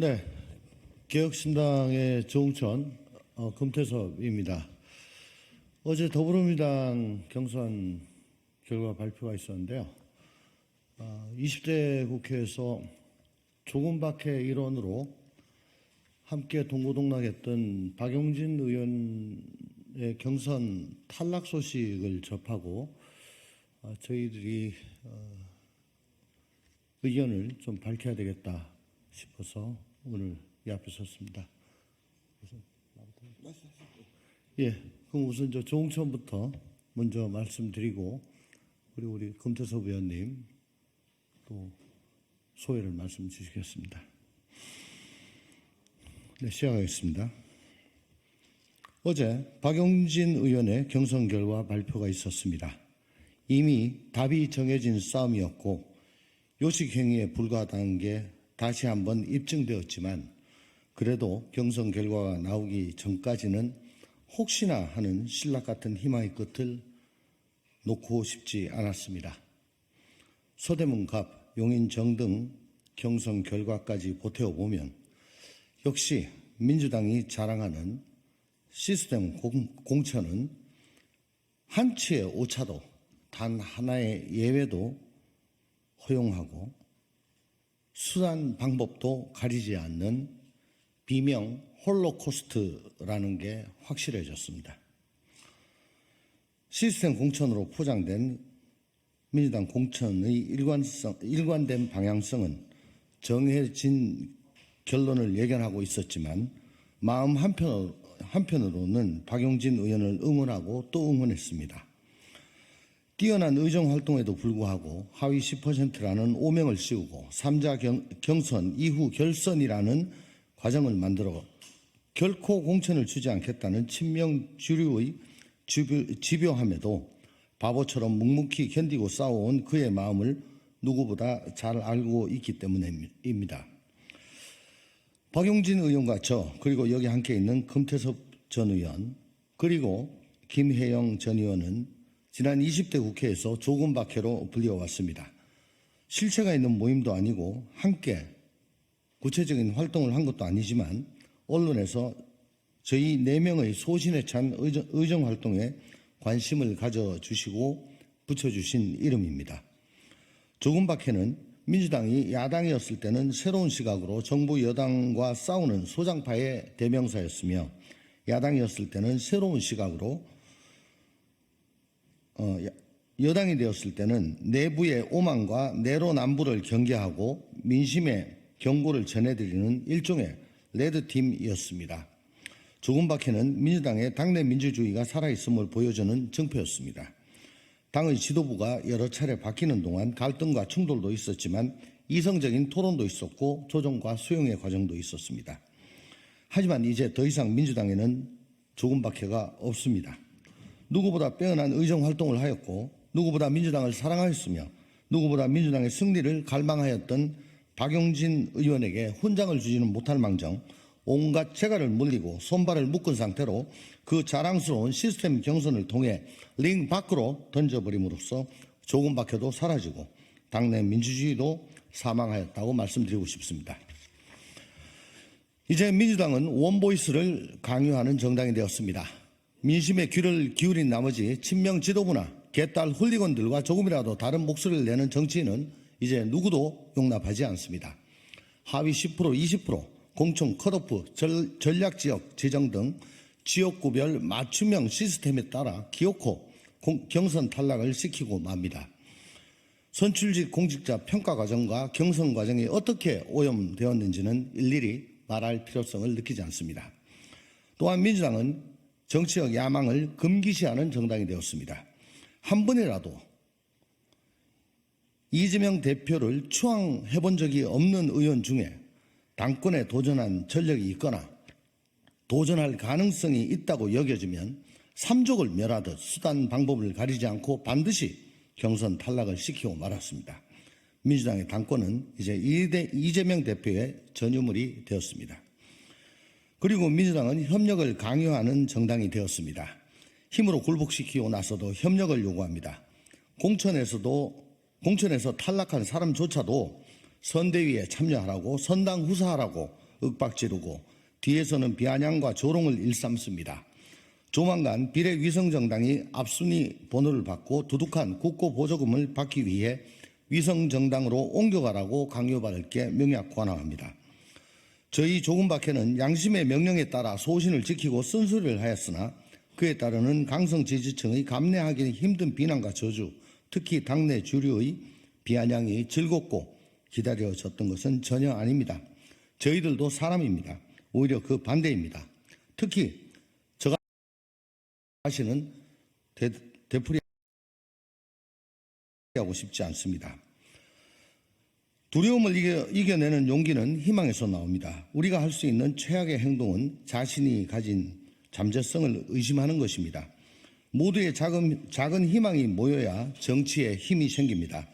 네, 개혁신당의 조웅천 금태섭입니다. 어제 더불어민주당 경선 결과 발표가 있었는데요. 20대 국회에서 조금박해 일원으로 함께 동고동락했던 박용진 의원의 경선 탈락 소식을 접하고 저희들이 의견을 좀 밝혀야 되겠다 싶어서 오늘 이 앞에 섰습니다. 예, 그럼 우선 조웅천부터 먼저 말씀드리고 그리고 우리 금태섭 의원님 또 소회를 말씀 주시겠습니다. 네, 시작하겠습니다. 어제 박용진 의원의 경선 결과 발표가 있었습니다. 이미 답이 정해진 싸움이었고 요식 행위에 불과하다는 게 다시 한번 입증되었지만 그래도 경선 결과가 나오기 전까지는 혹시나 하는 신락 같은 희망의 끝을 놓고 싶지 않았습니다. 서대문갑, 용인정 등 경선 결과까지 보태어보면 역시 민주당이 자랑하는 시스템 공천은 한치의 오차도 단 하나의 예외도 허용하고 수단 방법도 가리지 않는 비명 홀로코스트라는 게 확실해졌습니다. 시스템 공천으로 포장된 민주당 공천의 일관된 방향성은 정해진 결론을 예견하고 있었지만 마음 한편으로는 박용진 의원을 응원하고 또 응원했습니다. 뛰어난 의정활동에도 불구하고 하위 10%라는 오명을 씌우고 3자 경선 이후 결선이라는 과정을 만들어 결코 공천을 주지 않겠다는 친명 주류의 집요함에도 바보처럼 묵묵히 견디고 싸워온 그의 마음을 누구보다 잘 알고 있기 때문입니다. 박용진 의원과 저 그리고 여기 함께 있는 금태섭 전 의원 그리고 김혜영 전 의원은 지난 20대 국회에서 조금박해로 불려왔습니다. 실체가 있는 모임도 아니고 함께 구체적인 활동을 한 것도 아니지만 언론에서 저희 4명의 소신에 찬 의정활동에 관심을 가져주시고 붙여주신 이름입니다. 조금박해는 민주당이 야당이었을 때는 새로운 시각으로 정부 여당과 싸우는 소장파의 대명사였으며 야당이었을 때는 새로운 시각으로 여당이 되었을 때는 내부의 오만과 내로남불을 경계하고 민심의 경고를 전해드리는 일종의 레드팀이었습니다. 조금박해는 민주당의 당내 민주주의가 살아있음을 보여주는 증표였습니다. 당의 지도부가 여러 차례 바뀌는 동안 갈등과 충돌도 있었지만 이성적인 토론도 있었고 조정과 수용의 과정도 있었습니다. 하지만 이제 더 이상 민주당에는 조금박해가 없습니다. 누구보다 빼어난 의정활동을 하였고 누구보다 민주당을 사랑하였으며 누구보다 민주당의 승리를 갈망하였던 박용진 의원에게 훈장을 주지는 못할 망정 온갖 재갈을 물리고 손발을 묶은 상태로 그 자랑스러운 시스템 경선을 통해 링 밖으로 던져버림으로써 조금박해도 사라지고 당내 민주주의도 사망하였다고 말씀드리고 싶습니다. 이제 민주당은 원보이스를 강요하는 정당이 되었습니다. 민심의 귀를 기울인 나머지 친명 지도부나 개딸 훌리건들과 조금이라도 다른 목소리를 내는 정치인은 이제 누구도 용납하지 않습니다. 하위 10%, 20%, 공천 컷오프, 전략지역 지정 등 지역구별 맞춤형 시스템에 따라 기어코 경선 탈락을 시키고 맙니다. 선출직 공직자 평가 과정과 경선 과정이 어떻게 오염되었는지는 일일이 말할 필요성을 느끼지 않습니다. 또한 민주당은 정치적 야망을 금기시하는 정당이 되었습니다. 한 번이라도 이재명 대표를 추앙해본 적이 없는 의원 중에 당권에 도전한 전력이 있거나 도전할 가능성이 있다고 여겨지면 삼족을 멸하듯 수단 방법을 가리지 않고 반드시 경선 탈락을 시키고 말았습니다. 민주당의 당권은 이제 이재명 대표의 전유물이 되었습니다. 그리고 민주당은 협력을 강요하는 정당이 되었습니다. 힘으로 굴복시키고 나서도 협력을 요구합니다. 공천에서 탈락한 사람조차도 선대위에 참여하라고 선당 후사하라고 윽박지르고 뒤에서는 비아냥과 조롱을 일삼습니다. 조만간 비례위성정당이 앞순위 번호를 받고 두둑한 국고보조금을 받기 위해 위성정당으로 옮겨가라고 강요받을 게 명약 관화합니다. 저희 조금박해는 양심의 명령에 따라 소신을 지키고 쓴소리를 하였으나 그에 따르는 강성 지지층의 감내하기 힘든 비난과 저주, 특히 당내 주류의 비아냥이 즐겁고 기다려졌던 것은 전혀 아닙니다. 저희들도 사람입니다. 오히려 그 반대입니다. 특히 저 자신은 되풀이하고 싶지 않습니다. 두려움을 이겨내는 용기는 희망에서 나옵니다. 우리가 할 수 있는 최악의 행동은 자신이 가진 잠재성을 의심하는 것입니다. 모두의 작은 희망이 모여야 정치에 힘이 생깁니다.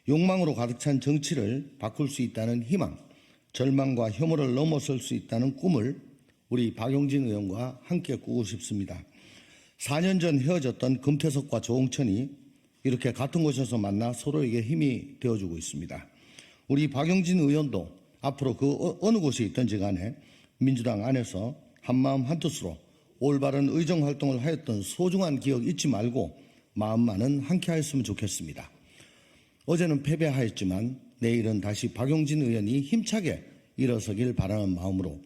욕망으로 가득 찬 정치를 바꿀 수 있다는 희망, 절망과 혐오를 넘어설 수 있다는 꿈을 우리 박용진 의원과 함께 꾸고 싶습니다. 4년 전 헤어졌던 금태섭과 조홍천이 이렇게 같은 곳에서 만나 서로에게 힘이 되어주고 있습니다. 우리 박용진 의원도 앞으로 그 어느 곳에 있든지 간에 민주당 안에서 한마음 한뜻으로 올바른 의정활동을 하였던 소중한 기억 잊지 말고 마음만은 함께 하였으면 좋겠습니다. 어제는 패배하였지만 내일은 다시 박용진 의원이 힘차게 일어서길 바라는 마음으로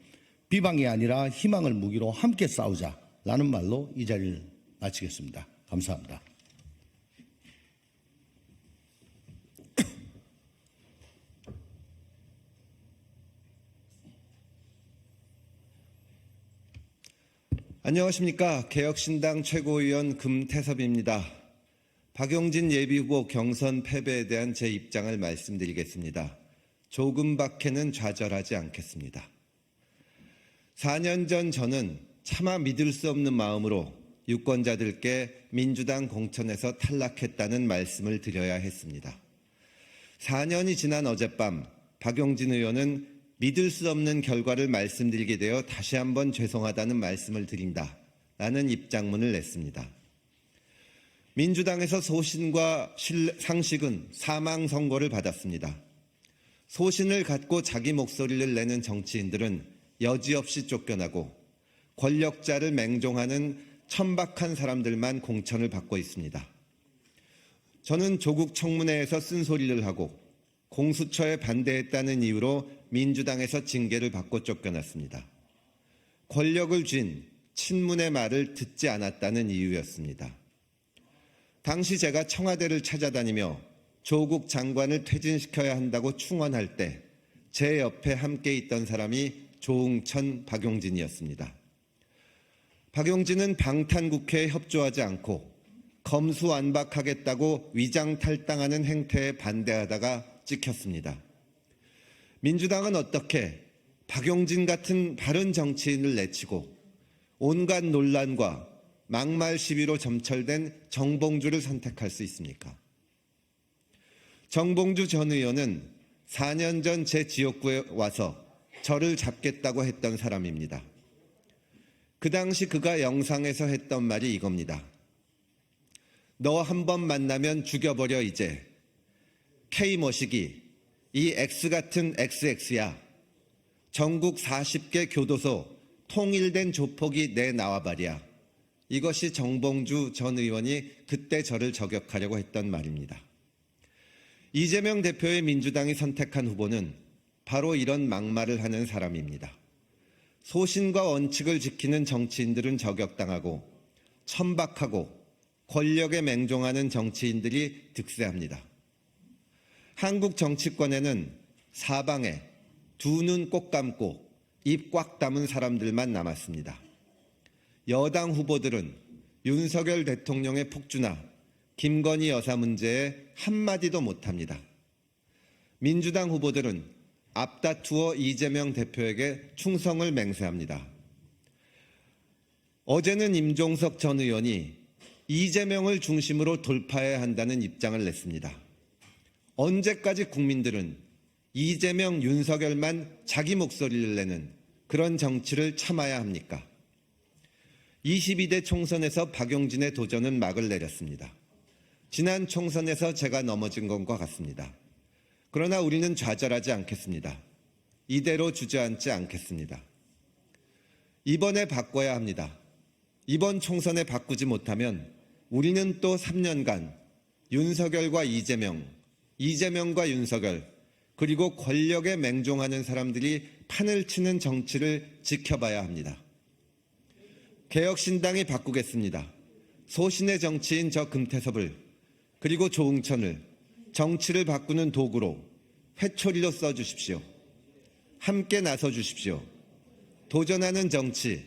비방이 아니라 희망을 무기로 함께 싸우자라는 말로 이 자리를 마치겠습니다. 감사합니다. 안녕하십니까. 개혁신당 최고위원 금태섭입니다. 박용진 예비후보 경선 패배에 대한 제 입장을 말씀드리겠습니다. 조금밖에는 좌절하지 않겠습니다. 4년 전 저는 차마 믿을 수 없는 마음으로 유권자들께 민주당 공천에서 탈락했다는 말씀을 드려야 했습니다. 4년이 지난 어젯밤 박용진 의원은 믿을 수 없는 결과를 말씀드리게 되어 다시 한번 죄송하다는 말씀을 드린다라는 입장문을 냈습니다. 민주당에서 소신과 상식은 사망 선고를 받았습니다. 소신을 갖고 자기 목소리를 내는 정치인들은 여지없이 쫓겨나고 권력자를 맹종하는 천박한 사람들만 공천을 받고 있습니다. 저는 조국 청문회에서 쓴소리를 하고 공수처에 반대했다는 이유로 민주당에서 징계를 받고 쫓겨났습니다. 권력을 쥔 친문의 말을 듣지 않았다는 이유였습니다. 당시 제가 청와대를 찾아다니며 조국 장관을 퇴진시켜야 한다고 충원할 때 제 옆에 함께 있던 사람이 조응천, 박용진이었습니다. 박용진은 방탄국회에 협조하지 않고 검수완박하겠다고 위장탈당하는 행태에 반대하다가 찍혔습니다. 민주당은 어떻게 박용진 같은 바른 정치인을 내치고 온갖 논란과 막말 시비로 점철된 정봉주를 선택할 수 있습니까? 정봉주 전 의원은 4년 전 제 지역구에 와서 저를 잡겠다고 했던 사람입니다. 그 당시 그가 영상에서 했던 말이 이겁니다. 너 한 번 만나면 죽여버려 이제. K머시기, 이 X같은 XX야. 전국 40개 교도소 통일된 조폭이 내 나와버려. 이것이 정봉주 전 의원이 그때 저를 저격하려고 했던 말입니다. 이재명 대표의 민주당이 선택한 후보는 바로 이런 막말을 하는 사람입니다. 소신과 원칙을 지키는 정치인들은 저격당하고 천박하고 권력에 맹종하는 정치인들이 득세합니다. 한국 정치권에는 사방에 두 눈 꼭 감고 입 꽉 담은 사람들만 남았습니다. 여당 후보들은 윤석열 대통령의 폭주나 김건희 여사 문제에 한마디도 못합니다. 민주당 후보들은 앞다투어 이재명 대표에게 충성을 맹세합니다. 어제는 임종석 전 의원이 이재명을 중심으로 돌파해야 한다는 입장을 냈습니다. 언제까지 국민들은 이재명, 윤석열만 자기 목소리를 내는 그런 정치를 참아야 합니까? 22대 총선에서 박용진의 도전은 막을 내렸습니다. 지난 총선에서 제가 넘어진 것과 같습니다. 그러나 우리는 좌절하지 않겠습니다. 이대로 주저앉지 않겠습니다. 이번에 바꿔야 합니다. 이번 총선에 바꾸지 못하면 우리는 또 3년간 윤석열과 이재명, 이재명과 윤석열, 그리고 권력에 맹종하는 사람들이 판을 치는 정치를 지켜봐야 합니다. 개혁신당이 바꾸겠습니다. 소신의 정치인 저 금태섭을, 그리고 조응천을 정치를 바꾸는 도구로, 회초리로 써주십시오. 함께 나서주십시오. 도전하는 정치,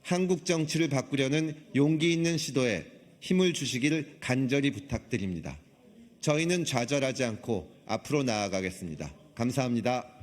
한국 정치를 바꾸려는 용기 있는 시도에 힘을 주시길 간절히 부탁드립니다. 저희는 좌절하지 않고 앞으로 나아가겠습니다. 감사합니다.